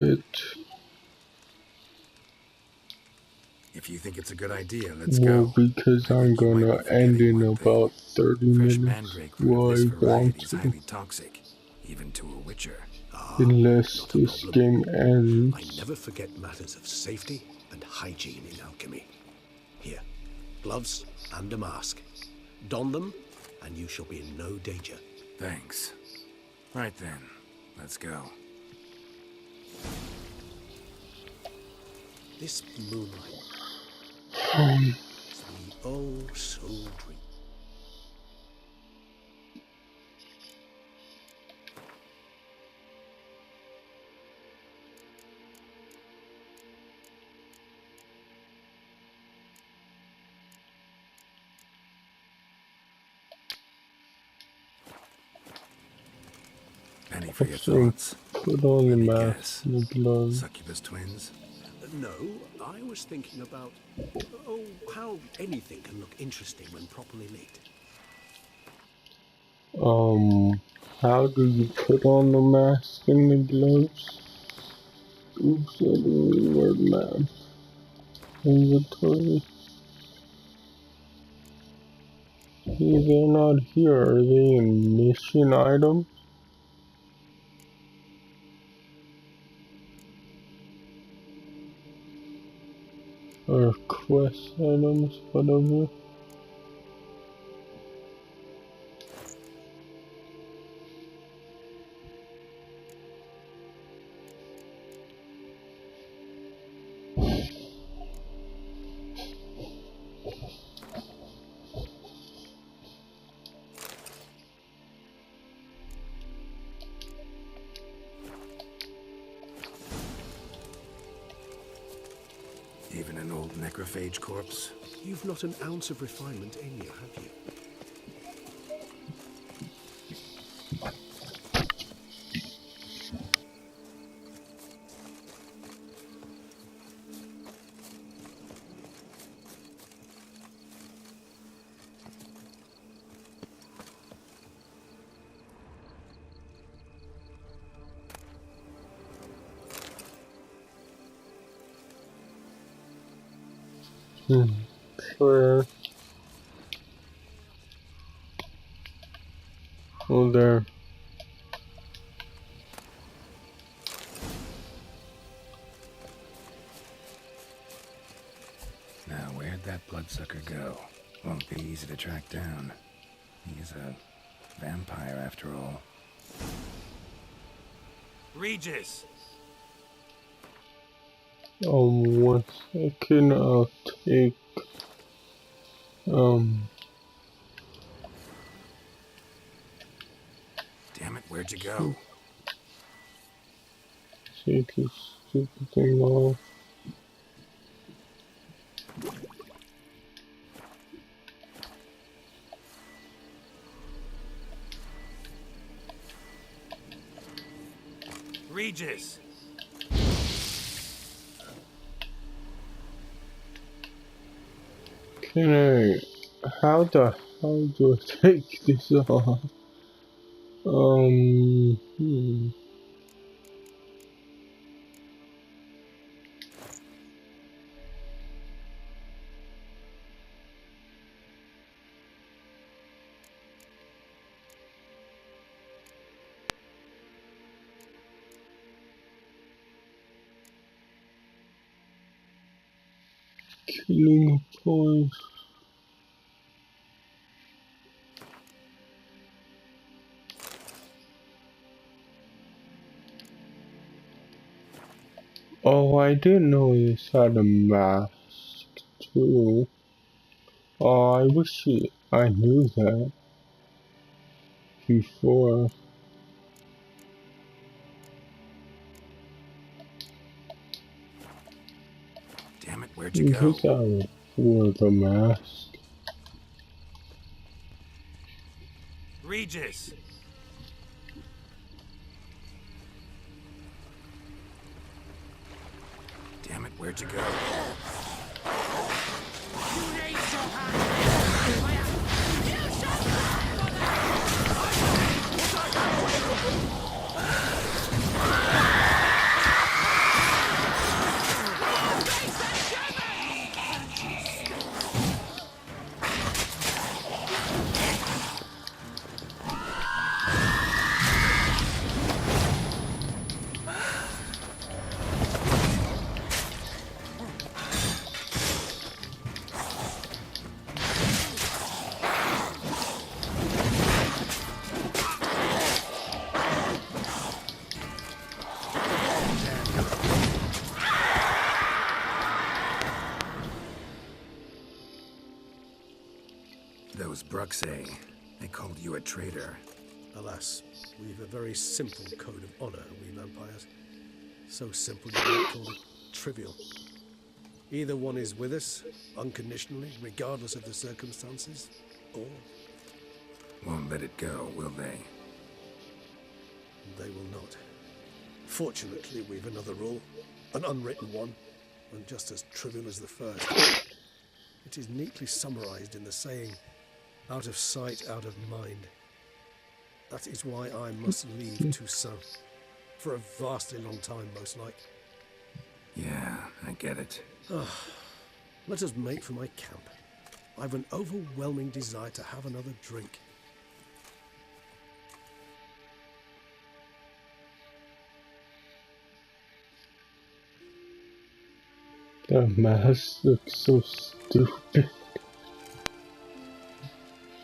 it. If you think it's a good idea, let's Well, go. because I I'm think you might gonna be end forgetting in one thing. about 30 Fresh minutes. mandrake root of Well, this I want variety is to. highly toxic, even to a witcher. Ah, Unless not a this problem. game I ends. never forget matters of safety and hygiene in alchemy. Here, gloves and a mask. Don them, and you shall be in no danger. Thanks. Right then, let's go. This moonlight Um, is me oh so dream. Any for your think thoughts? put on the Let me mask guess. and the gloves. Succubus twins? No, I was thinking about, how anything can look interesting when properly lit. How do you put on the mask and the gloves? Oops, I didn't reword map. Inventory. Hey, they're not here. Are they in mission items? Or quest items, whatever. Even an old necrophage corpse? You've not an ounce of refinement in you, have you? Prayer. Oh, there. Now, where'd that bloodsucker go? Won't be easy to track down. He's a vampire after all. Regis! 1 second, I'll take, Damn it, where'd you go? take this stupid thing off. Regis! Can I, how the hell do I take this off? Hmm. Killing points. Oh, I didn't know this had a mask too. Oh, I wish I knew that before. Damn it, where'd you go? Because I wore the mask. Regis! Damn it, where'd you go? those Bruxae, they called you a traitor. Alas, we've a very simple code of honor, we vampires. So simple you might call it trivial. Either one is with us, unconditionally, regardless of the circumstances, or Won't let it go, will they? they will not. Fortunately, we've another rule, an unwritten one, and just as trivial as the first. It is neatly summarized in the saying, out of sight, out of mind. That is why I must leave Toussaint. For a vastly long time, most like. Yeah, I get it. Let us make for my camp. I've an overwhelming desire to have another drink. The mask looks so stupid.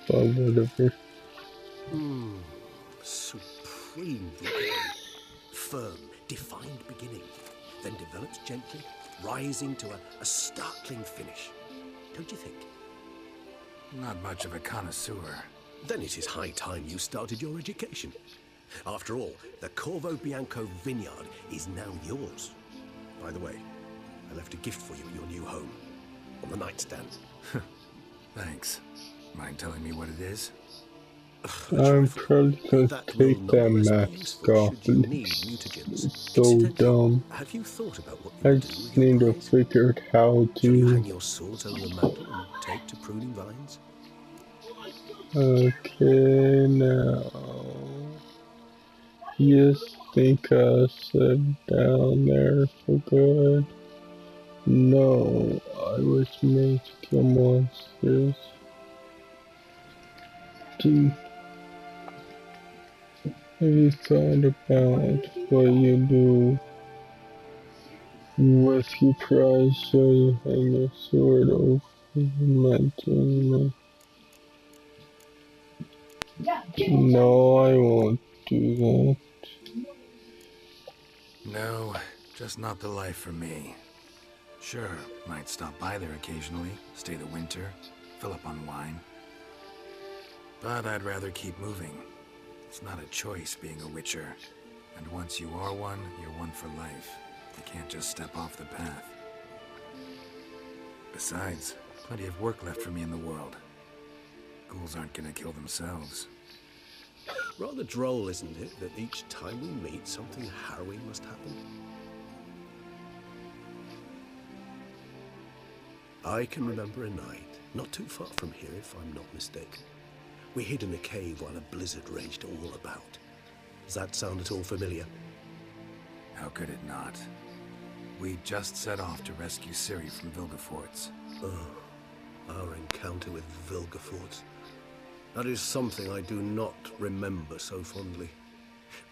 But whatever. Supreme victory. Firm, defined beginning, then develops gently, rising to a startling finish. Don't you think? Not much of a connoisseur. Then it is high time you started your education. After all, the Corvo Bianco vineyard is now yours. By the way, I left a gift for you at your new home. On the nightstand. Thanks. Mind telling me what it is? I'm probably gonna That will take that nonetheless be mask useful off. should you need mutagens. It's so Incidentally, dumb. have you thought about what I you will do just with your need to prize? figure out how Shall you hang to. your swords over the mantle and take to pruning vines? Okay, now. You think I sit down there for good? No, I was made to kill monsters. Have you thought about what you do with your prize so you hang your sword over the mountain? No, I won't do that. No, just not the life for me. Sure, might stop by there occasionally, stay the winter, fill up on wine. But I'd rather keep moving. It's not a choice being a witcher. And once you are one, you're one for life. You can't just step off the path. Besides, plenty of work left for me in the world. Ghouls aren't gonna kill themselves. Rather droll, isn't it, that each time we meet, something harrowing must happen? I can remember a night, not too far from here if I'm not mistaken. We hid in a cave while a blizzard raged all about. Does that sound at all familiar? How could it not? We just set off to rescue Ciri from Vilgefortz. Our encounter with Vilgefortz. That is something I do not remember so fondly.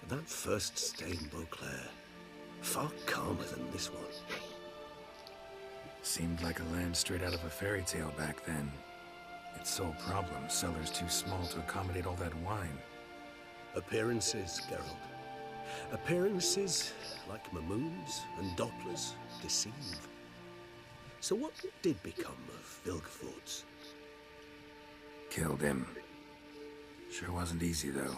But that first stay in Beauclair, far calmer than this one. Seemed like a land straight out of a fairy tale back then. Its sole problem, cellars too small to accommodate all that wine. Appearances, Geralt. Appearances, like Mamoons and Dopplers, deceive. So what did become of Vilgefortz? Killed him. Sure wasn't easy, though.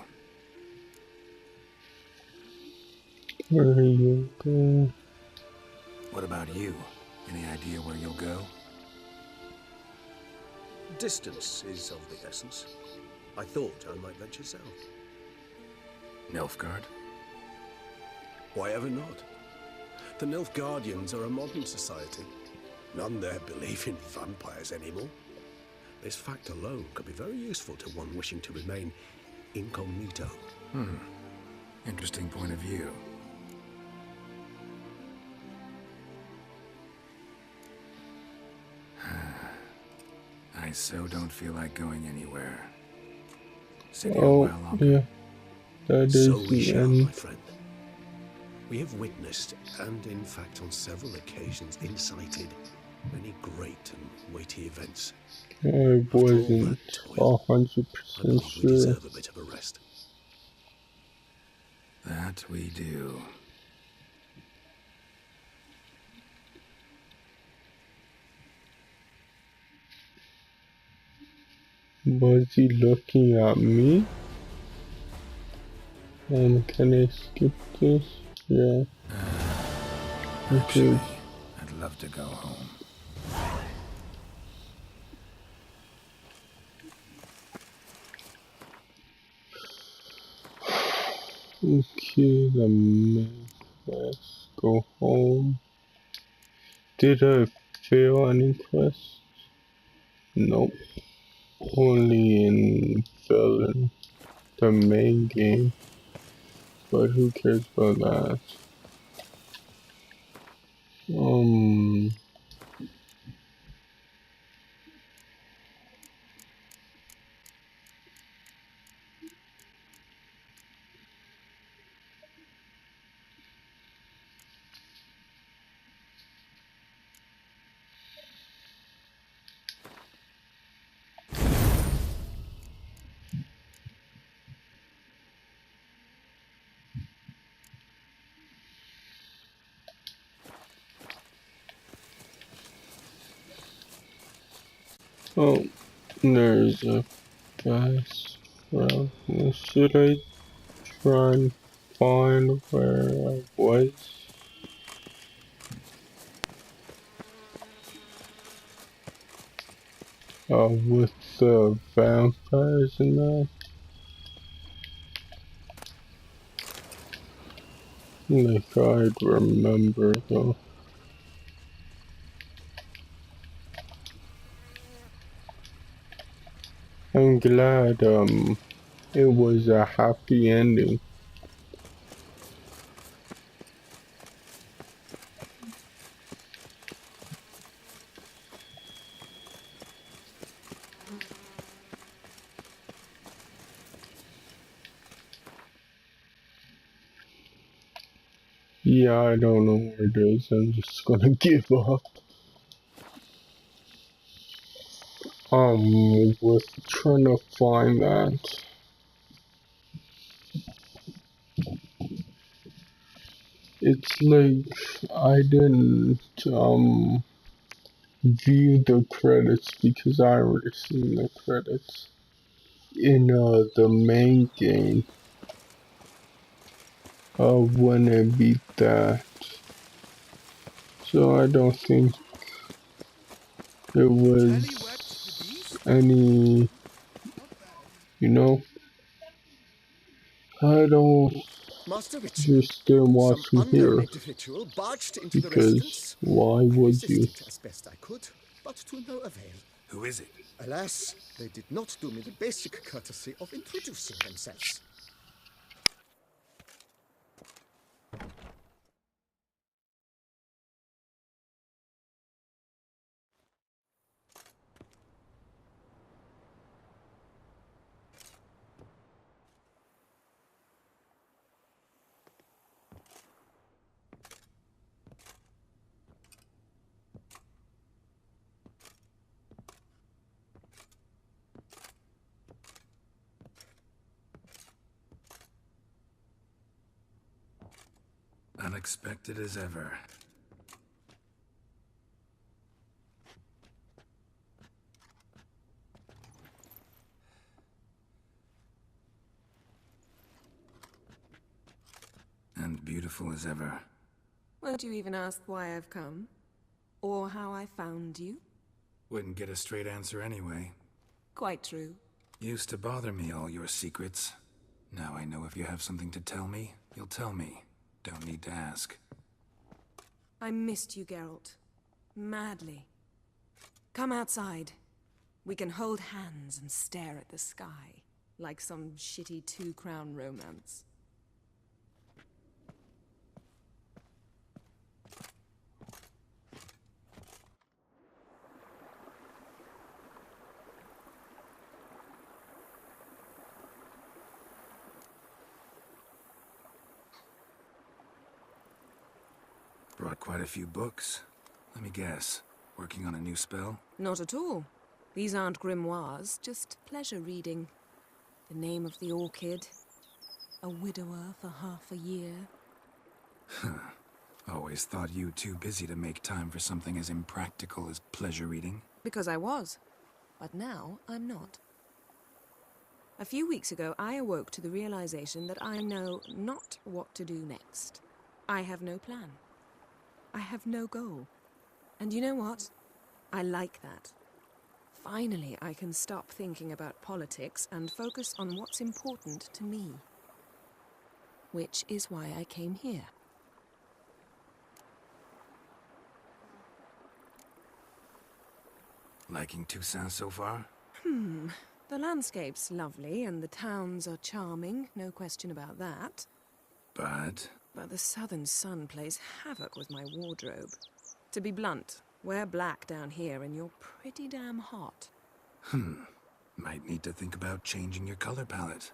Where you go? What about you? Any idea where you'll go? Distance is of the essence. I thought I might venture south. Nilfgaard? Why ever not? The Nilfgaardians are a modern society. None there believe in vampires anymore. This fact alone could be very useful to one wishing to remain incognito. Interesting point of view. I so don't feel like going anywhere. Sit here a Oh, while longer. yeah. That is So we the shall, end. my friend. We have witnessed, and in fact on several occasions incited, many great and weighty events. I wasn't toil, 100% I believe we sure. deserve a bit of a rest. That we do. Was he looking at me? Can I skip this? Yeah. Actually, I'd love to go home. Okay, the main quest. Go home. Did I fail any quests? Nope. Only in Felon, the main game. But who cares about that? Oh, there's a fast route. Should I try and find where I was? With the vampires and that? Like I'd remember though. I'm glad it was a happy ending. Yeah, I don't know where it is. I'm just gonna give up. Was trying to find that. It's like I didn't view the credits because I already seen the credits in the main game when I beat that. So I don't think it was any, you know, I don't Master Richard, understand some what's from unknown here, individual barged into the because residence. why I would you? resisted as best I could, but to no avail. Who is it? Alas, they did not do me the basic courtesy of introducing themselves. Unexpected as ever. And beautiful as ever. Won't you even ask why I've come? Or how I found you? Wouldn't get a straight answer anyway. Quite true. Used to bother me, all your secrets. Now I know if you have something to tell me, you'll tell me. Don't need to ask. I missed you, Geralt. Madly. Come outside. We can hold hands and stare at the sky, like some shitty two-crown romance. Brought quite a few books. Let me guess. Working on a new spell? Not at all. These aren't grimoires, just pleasure reading. The Name of the Orchid. A widower for half a year. Always thought you too busy to make time for something as impractical as pleasure reading. Because I was. But now I'm not. A few weeks ago, I awoke to the realization that I know not what to do next. I have no plan. I have no goal. And you know what? I like that. Finally, I can stop thinking about politics and focus on what's important to me. Which is why I came here. Liking Toussaint so far? The landscape's lovely and the towns are charming, no question about that. But But the southern sun plays havoc with my wardrobe. To be blunt, wear black down here and you're pretty damn hot. might need to think about changing your color palette.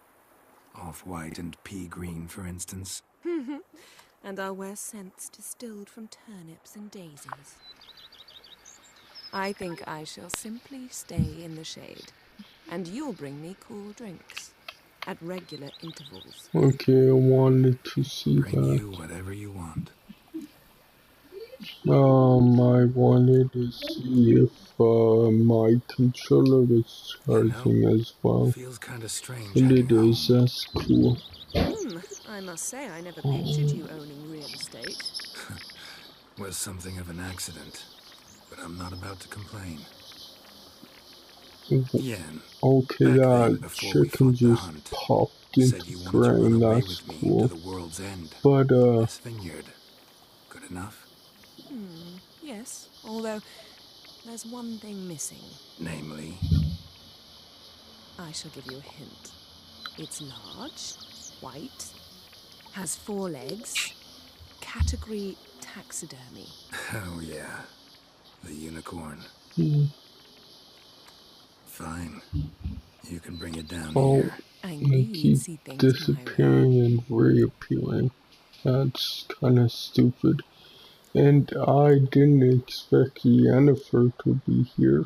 Off-white and pea green, for instance. And I'll wear scents distilled from turnips and daisies. I think I shall simply stay in the shade. And you'll bring me cool drinks. At regular intervals. Okay, I wanted to see Bring that. you whatever you want. I wanted to see if my controller was charging as well. Feels kind of strange. And heading it is, home. that's cool. I must say I never pictured you owning real estate. Was something of an accident, but I'm not about to complain. Yen, Okay, back then, that before we chicken fought the just hunt, popped said into you wanted to run frame, away that's with me cool. to the world's end. But, This vineyard, good enough? Yes, although there's one thing missing. Namely, I shall give you a hint. It's large, white, has 4 legs, category taxidermy. oh yeah, the unicorn. Fine, you can bring it down oh, here. I they knew you'd keep see things my way. disappearing and reappearing. That's kinda stupid. And I didn't expect Yennefer to be here.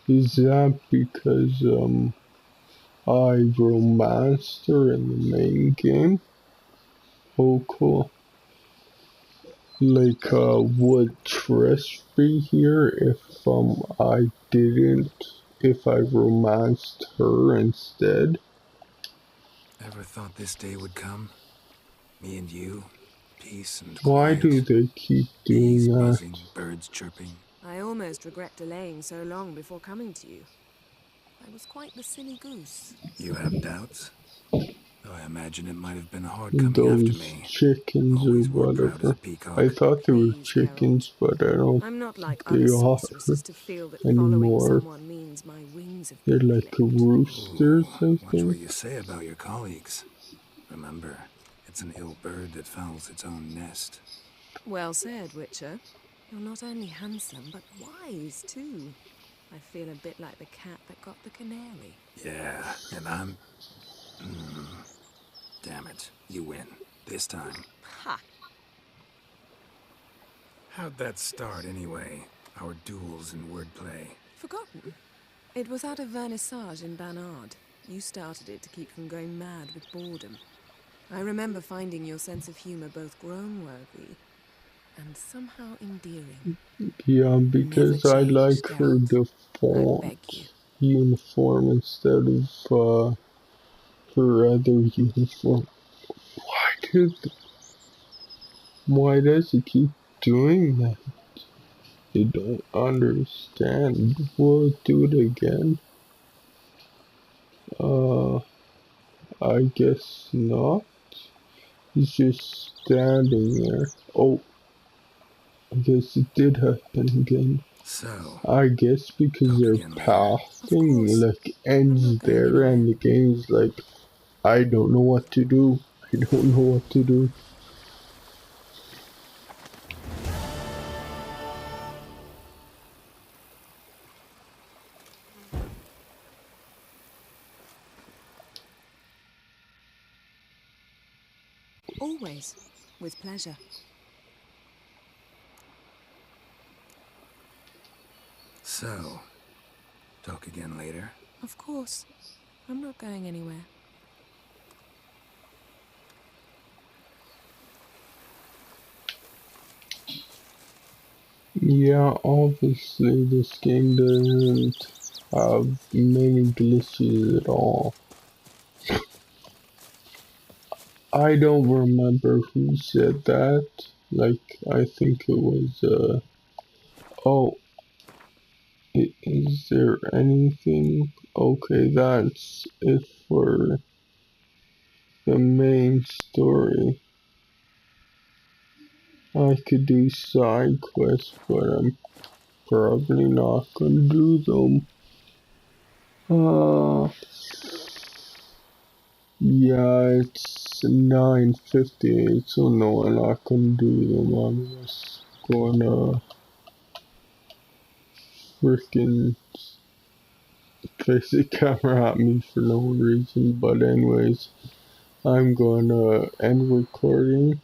Is that because, I romanced her in the main game? Oh, cool. Like, would Trish be here if I romanced her instead? Ever thought this day would come? Me and you, peace and Why quiet. do they keep Bees doing that? buzzing, birds chirping. I almost regret delaying so long before coming to you. I was quite the silly goose. You have doubts? Though I imagine it might have been hard coming after Those me. chickens Always or wore proud as a whatever. peacock. I thought they were Please, chickens, but I don't I'm not like they other are sorceresses to feel that following anymore. someone means my wings have They're been like clipped. roosters, I Watch what think. you say about your colleagues. Remember, it's an ill bird that fouls its own nest. Well said, Witcher. You're not only handsome, but wise, too. I feel a bit like the cat that got the canary. Yeah, and I'm... Damn it, you win. This time. Ha! How'd that start, anyway? Our duels and wordplay. Forgotten? It was at a vernissage in Banard. You started it to keep from going mad with boredom. I remember finding your sense of humor both groan-worthy and somehow endearing. Yeah, because I change, like her Geralt. I beg default you. uniform instead of her other uniform. Why does he keep doing that? I don't understand. We'll do it again. I guess not. He's just standing there. Oh, I guess it did happen again. So, I guess because talk their again later. pathing Of course. ends I'm not going there anywhere. and the game's like, I don't know what to do. I don't know what to do. Always. With pleasure. So, talk again later. Of course. I'm not going anywhere. Yeah, obviously this game doesn't have many glitches at all. I don't remember who said that. Like, I think it was, oh, is there anything? Okay, that's it for the main story. I could do side quests, but I'm probably not gonna do them. Yeah, it's 9:58, so no, I'm not gonna do them. I'm just gonna freaking face the camera at me for no reason. But anyways, I'm gonna end recording.